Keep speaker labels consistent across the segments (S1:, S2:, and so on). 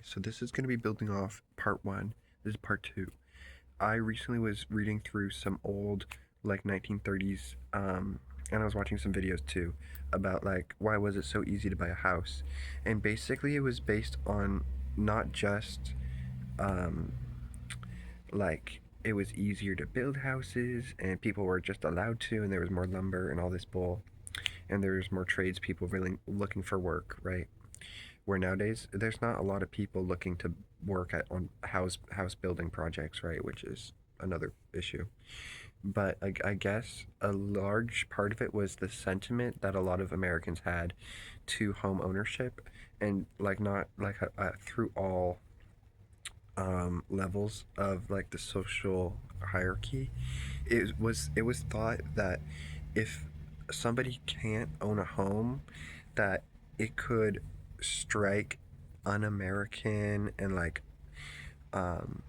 S1: So this is going to be building off part one. This is part two. I recently was reading through some old, like 1930s, and I was watching some videos too about like why was it so easy to buy a house, and basically it was based on not just um, like it was easier to build houses and people were just allowed to, and there was more lumber and all this bull, and there's more tradespeople really looking for work, right? Where nowadays there's not a lot of people looking to work at on house building projects, right? Which is another issue. But I guess a large part of it was the sentiment that a lot of Americans had to home ownership, and like not like through all levels of like the social hierarchy. It was thought that if somebody can't own a home, that it could strike un-American and um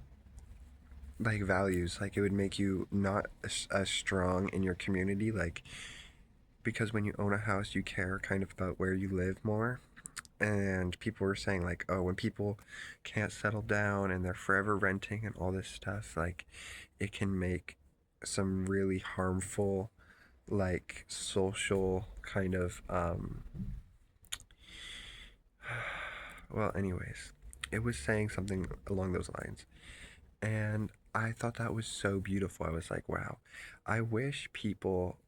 S1: like values, like it would make you not as strong in your community, like because when you own a house you care kind of about where you live more. And people were saying like, oh, when people can't settle down and they're forever renting and all this stuff, like it can make some really harmful like social kind of well, anyways, it was saying something along those lines. And I thought that was so beautiful. I was like, wow, I wish people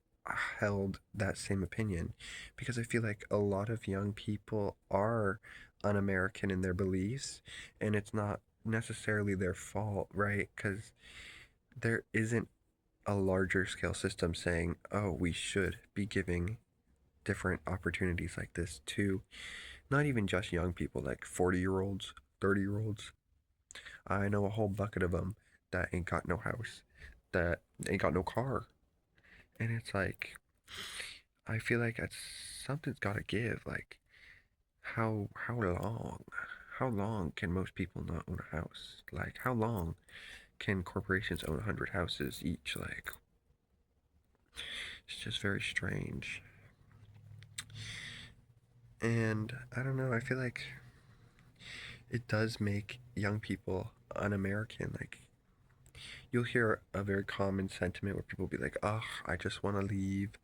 S1: held that same opinion, because I feel like a lot of young people are un American in their beliefs, and it's not necessarily their fault, right? Because there isn't a larger scale system saying, oh, we should be giving different opportunities like this to not even just young people, like 40-year-olds, 30-year-olds. I know a whole bucket of them that ain't got no house, that ain't got no car. And it's like, I feel like it's, something's gotta give. Like, how long? How long can most people not own a house? Like, how long can corporations own 100 houses each? Like, it's just very strange. And I don't know, I feel like it does make young people un American. Like, you'll hear a very common sentiment where people will be like, oh, I just want to leave.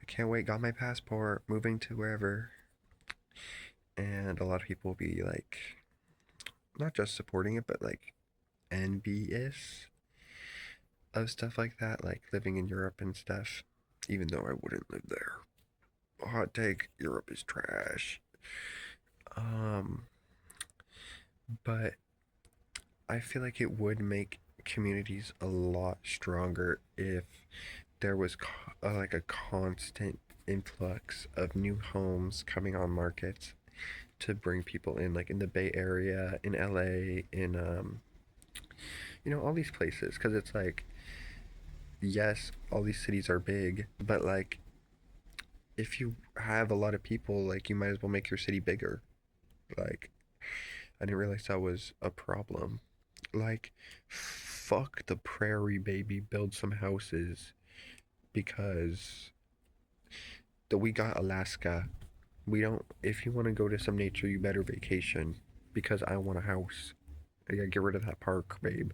S1: I can't wait, got my passport, moving to wherever. And a lot of people will be like, not just supporting it, but like envious of stuff like that, like living in Europe and stuff, even though I wouldn't live there. Hot take, Europe is trash. Um, but I feel like it would make communities a lot stronger if there was like a constant influx of new homes coming on markets to bring people in, like in the Bay Area, in LA, in all these places. Because it's like, yes, all these cities are big, but like if you have a lot of people, like you might as well make your city bigger. Like, I didn't realize that was a problem. Like, fuck the prairie, baby, build some houses, because we got Alaska. We don't, if you want to go to some nature, you better vacation, because I want a house. I gotta get rid of that park, babe.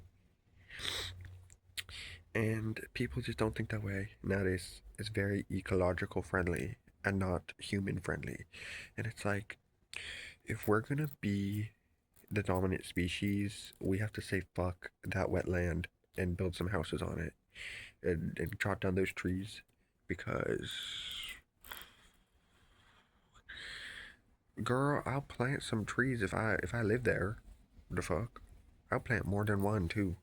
S1: And people just don't think that way nowadays. It's very ecological friendly and not human friendly. And it's like, if we're gonna be the dominant species, we have to say fuck that wetland and build some houses on it, and chop down those trees, because girl, I'll plant some trees if I live there. The fuck? I'll plant more than one too.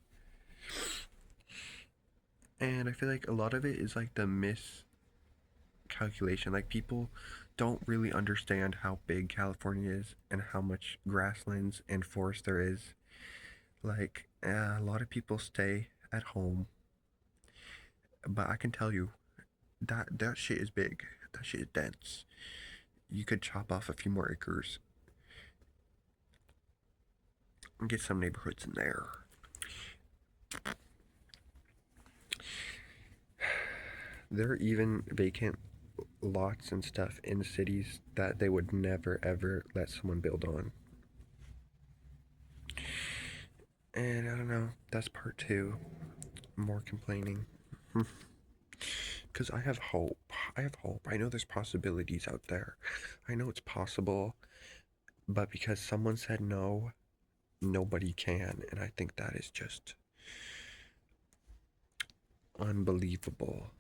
S1: And I feel like a lot of it is like the miscalculation. Like, people don't really understand how big California is and how much grasslands and forest there is. Like, a lot of people stay at home, but I can tell you that shit is big. That shit is dense. You could chop off a few more acres and get some neighborhoods in there. There are even vacant lots and stuff in cities that they would never ever let someone build on. And I don't know, that's part two. More complaining. Because I have hope. I have hope. I know there's possibilities out there. I know it's possible. But because someone said no, nobody can. And I think that is just unbelievable.